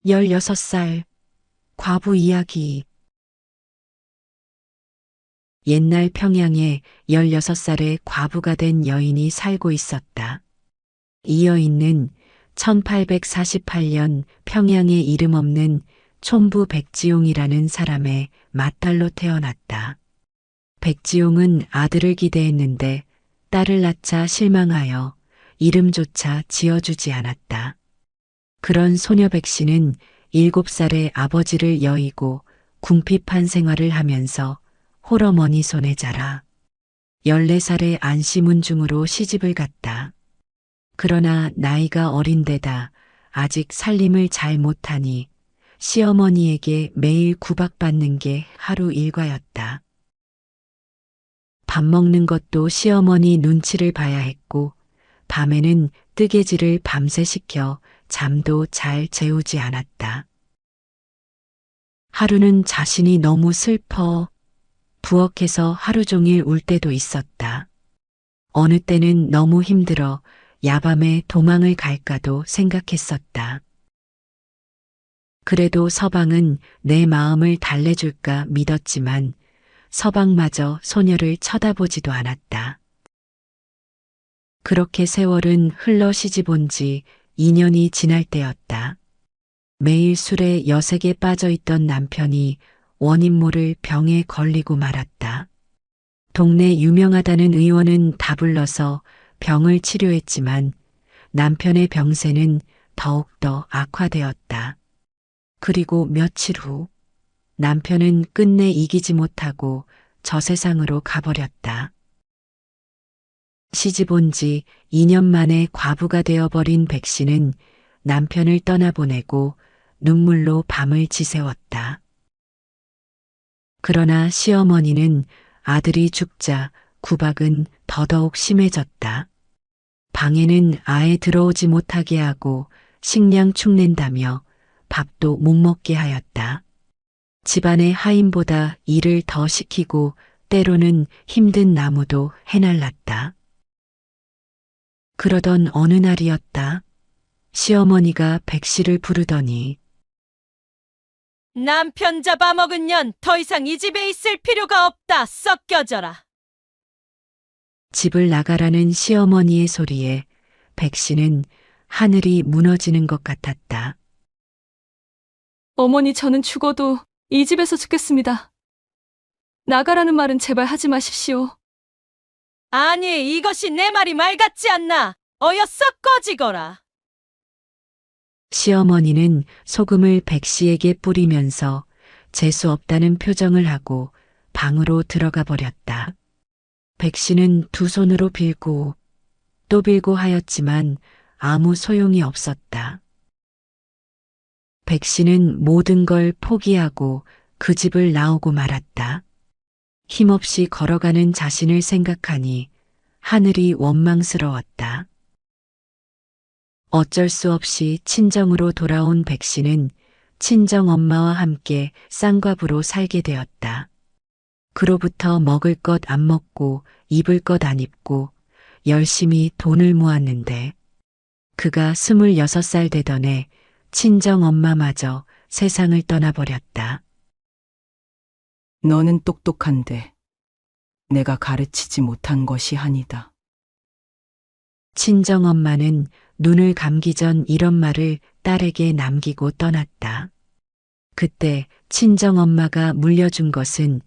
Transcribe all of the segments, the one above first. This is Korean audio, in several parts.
(16살) 과부 이야기. 옛날 평양에 16살의 과부가 된 여인이 살고 있었다. 이 여인은 1848년 평양에 이름 없는 촌부 백지용이라는 사람의 맏딸로 태어났다. 백지용은 아들을 기대했는데 딸을 낳자 실망하여 이름조차 지어주지 않았다. 그런 소녀 백씨는 7살에 아버지를 여의고 궁핍한 생활을 하면서 홀어머니 손에 자라 14살에 안시문중으로 시집을 갔다. 그러나 나이가 어린 데다 아직 살림을 잘 못하니 시어머니에게 매일 구박받는 게 하루 일과였다. 밥 먹는 것도 시어머니 눈치를 봐야 했고 밤에는 뜨개질을 밤새 시켜 잠도 잘 재우지 않았다. 하루는 자신이 너무 슬퍼 부엌에서 하루 종일 울 때도 있었다. 어느 때는 너무 힘들어 야밤에 도망을 갈까도 생각했었다. 그래도 서방은 내 마음을 달래줄까 믿었지만 서방마저 소녀를 쳐다보지도 않았다. 그렇게 세월은 흘러 시집 온 지 2년이 지날 때였다. 매일 술에 여색에 빠져 있던 남편이 원인 모를 병에 걸리고 말았다. 동네 유명하다는 의원은 다 불러서 병을 치료했지만 남편의 병세는 더욱더 악화되었다. 그리고 며칠 후 남편은 끝내 이기지 못하고 저 세상으로 가버렸다. 시집 온 지 2년 만에 과부가 되어버린 백씨는 남편을 떠나보내고 눈물로 밤을 지새웠다. 그러나 시어머니는 아들이 죽자 구박은 더더욱 심해졌다. 방에는 아예 들어오지 못하게 하고 식량 축낸다며 밥도 못 먹게 하였다. 집안의 하인보다 일을 더 시키고 때로는 힘든 나무도 해날랐다. 그러던 어느 날이었다. 시어머니가 백씨를 부르더니 남편 잡아먹은 년 더 이상 이 집에 있을 필요가 없다. 썩겨져라. 집을 나가라는 시어머니의 소리에 백씨는 하늘이 무너지는 것 같았다. 어머니, 저는 죽어도 이 집에서 죽겠습니다. 나가라는 말은 제발 하지 마십시오. 아니, 이것이 내 말이 말 같지 않나. 어여 썩 꺼지거라. 시어머니는 소금을 백씨에게 뿌리면서 재수 없다는 표정을 하고 방으로 들어가 버렸다. 백씨는 두 손으로 빌고 또 빌고 하였지만 아무 소용이 없었다. 백씨는 모든 걸 포기하고 그 집을 나오고 말았다. 힘없이 걸어가는 자신을 생각하니 하늘이 원망스러웠다. 어쩔 수 없이 친정으로 돌아온 백씨는 친정 엄마와 함께 쌍과부로 살게 되었다. 그로부터 먹을 것 안 먹고 입을 것 안 입고 열심히 돈을 모았는데 그가 26살 되던 해 친정 엄마마저 세상을 떠나버렸다. 너는 똑똑한데 내가 가르치지 못한 것이 한이다. 친정 엄마는 눈을 감기 전 이런 말을 딸에게 남기고 떠났다. 그때 친정 엄마가 물려준 것은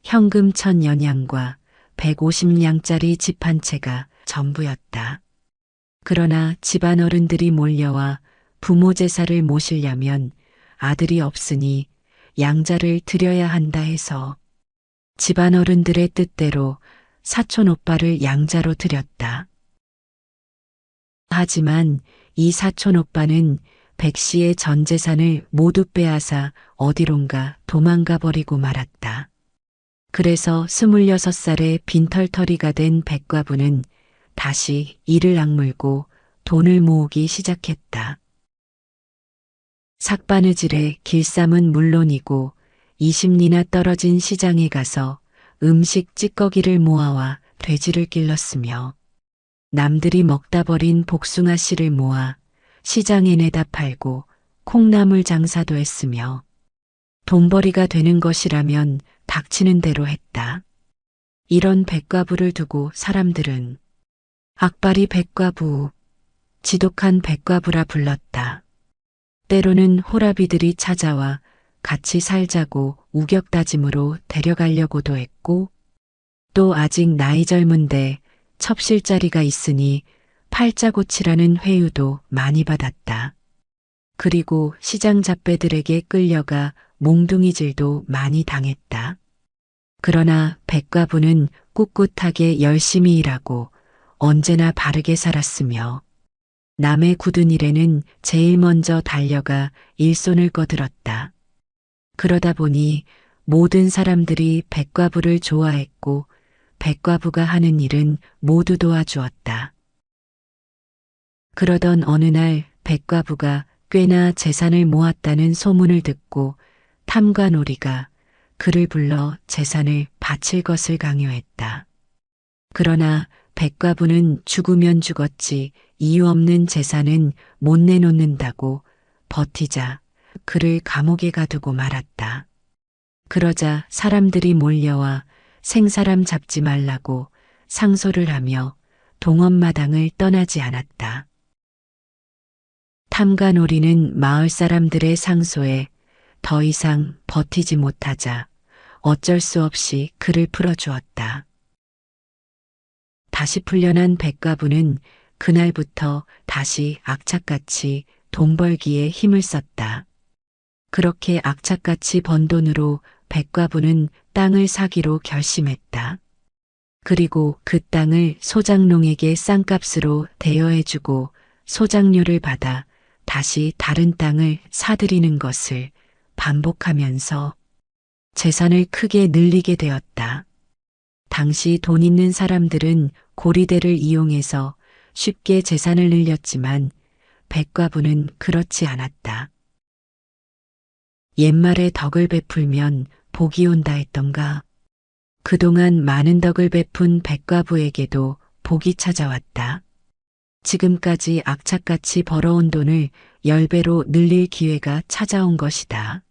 현금 1000연양과 150냥짜리 집 한 채가 전부였다. 그러나 집안 어른들이 몰려와 부모 제사를 모시려면 아들이 없으니 양자를 드려야 한다 해서 집안 어른들의 뜻대로 사촌 오빠를 양자로 드렸다. 하지만 이 사촌 오빠는 백씨의 전 재산을 모두 빼앗아 어디론가 도망가 버리고 말았다. 그래서 26살에 빈털터리가 된 백과부는 다시 이를 악물고 돈을 모으기 시작했다. 삭바느질에 길쌈은 물론이고 20리나 떨어진 시장에 가서 음식 찌꺼기를 모아와 돼지를 길렀으며 남들이 먹다 버린 복숭아 씨를 모아 시장에 내다 팔고 콩나물 장사도 했으며 돈벌이가 되는 것이라면 닥치는 대로 했다. 이런 백과부를 두고 사람들은 악바리 백과부, 지독한 백과부라 불렀다. 때로는 호라비들이 찾아와 같이 살자고 우격다짐으로 데려가려고도 했고 또 아직 나이 젊은데 첩실자리가 있으니 팔자고치라는 회유도 많이 받았다. 그리고 시장 잡배들에게 끌려가 몽둥이질도 많이 당했다. 그러나 백과부는 꿋꿋하게 열심히 일하고 언제나 바르게 살았으며 남의 굳은 일에는 제일 먼저 달려가 일손을 거들었다. 그러다 보니 모든 사람들이 백과부를 좋아했고 백과부가 하는 일은 모두 도와주었다. 그러던 어느 날 백과부가 꽤나 재산을 모았다는 소문을 듣고 탐관오리가 그를 불러 재산을 바칠 것을 강요했다. 그러나 백과부는 죽으면 죽었지 이유 없는 재산은 못 내놓는다고 버티자 그를 감옥에 가두고 말았다. 그러자 사람들이 몰려와 생사람 잡지 말라고 상소를 하며 동원마당을 떠나지 않았다. 탐관오리는 마을 사람들의 상소에 더 이상 버티지 못하자 어쩔 수 없이 그를 풀어주었다. 다시 풀려난 백과부는 그날부터 다시 악착같이 돈 벌기에 힘을 썼다. 그렇게 악착같이 번 돈으로 백과부는 땅을 사기로 결심했다. 그리고 그 땅을 소장농에게 싼값으로 대여해주고 소장료를 받아 다시 다른 땅을 사들이는 것을 반복하면서 재산을 크게 늘리게 되었다. 당시 돈 있는 사람들은 고리대를 이용해서 쉽게 재산을 늘렸지만 백과부는 그렇지 않았다. 옛말에 덕을 베풀면 복이 온다 했던가. 그동안 많은 덕을 베푼 백과부에게도 복이 찾아왔다. 지금까지 악착같이 벌어온 돈을 10배로 늘릴 기회가 찾아온 것이다.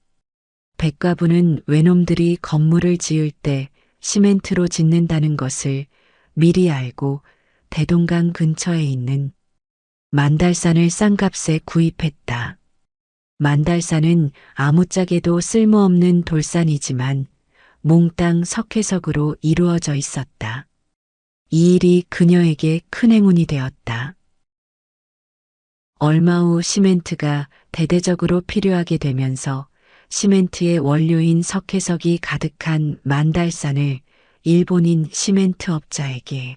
백과부는 외놈들이 건물을 지을 때 시멘트로 짓는다는 것을 미리 알고 대동강 근처에 있는 만달산을 싼값에 구입했다. 만달산은 아무짝에도 쓸모없는 돌산이지만 몽땅 석회석으로 이루어져 있었다. 이 일이 그녀에게 큰 행운이 되었다. 얼마 후 시멘트가 대대적으로 필요하게 되면서 시멘트의 원료인 석회석이 가득한 만달산을 일본인 시멘트 업자에게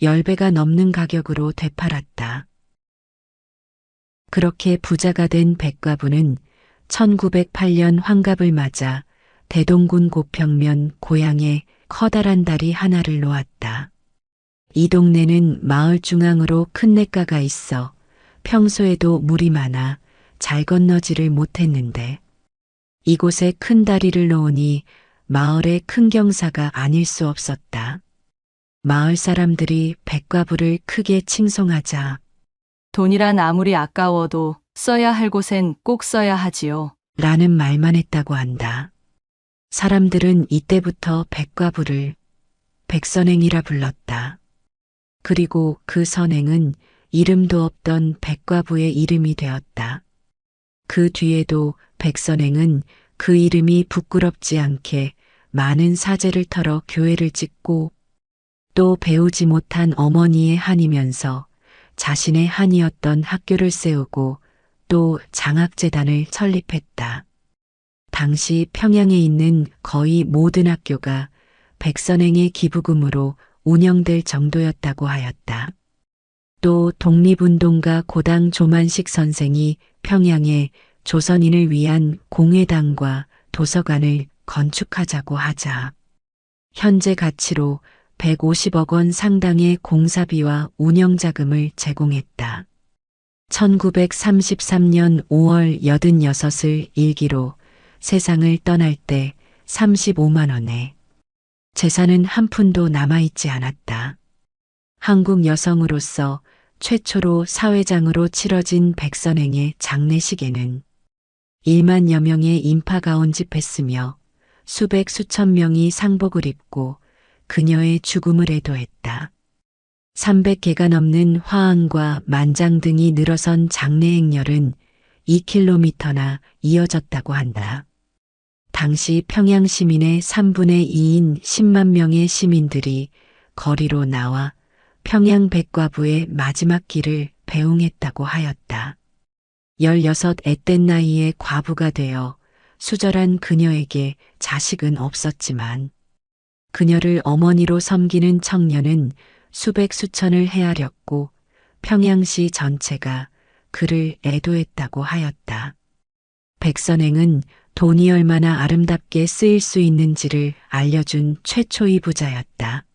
10배가 넘는 가격으로 되팔았다. 그렇게 부자가 된 백과부는 1908년 환갑을 맞아 대동군 고평면 고향에 커다란 다리 하나를 놓았다. 이 동네는 마을 중앙으로 큰 냇가가 있어 평소에도 물이 많아 잘 건너지를 못했는데 이곳에 큰 다리를 놓으니 마을의 큰 경사가 아닐 수 없었다. 마을 사람들이 백과부를 크게 칭송하자 돈이란 아무리 아까워도 써야 할 곳엔 꼭 써야 하지요. 라는 말만 했다고 한다. 사람들은 이때부터 백과부를 백선행이라 불렀다. 그리고 그 선행은 이름도 없던 백과부의 이름이 되었다. 그 뒤에도 백선행은 그 이름이 부끄럽지 않게 많은 사제를 털어 교회를 짓고 또 배우지 못한 어머니의 한이면서 자신의 한이었던 학교를 세우고 또 장학재단을 설립했다. 당시 평양에 있는 거의 모든 학교가 백선행의 기부금으로 운영될 정도였다고 하였다. 또 독립운동가 고당 조만식 선생이 평양에 조선인을 위한 공회당과 도서관을 건축하자고 하자 현재 가치로 150억 원 상당의 공사비와 운영자금을 제공했다. 1933년 5월 86을 일기로 세상을 떠날 때 35만 원에 재산은 한 푼도 남아있지 않았다. 한국 여성으로서 최초로 사회장으로 치러진 백선행의 장례식에는 1만여 명의 인파가 온집했으며 수백 수천 명이 상복을 입고 그녀의 죽음을 애도했다. 300개가 넘는 화환과 만장 등이 늘어선 장례 행렬은 2km나 이어졌다고 한다. 당시 평양 시민의 3분의 2인 10만 명의 시민들이 거리로 나와 평양 백과부의 마지막 길을 배웅했다고 하였다. 16 앳된 나이에 과부가 되어 수절한 그녀에게 자식은 없었지만 그녀를 어머니로 섬기는 청년은 수백 수천을 헤아렸고 평양시 전체가 그를 애도했다고 하였다. 백선행은 돈이 얼마나 아름답게 쓰일 수 있는지를 알려준 최초의 부자였다.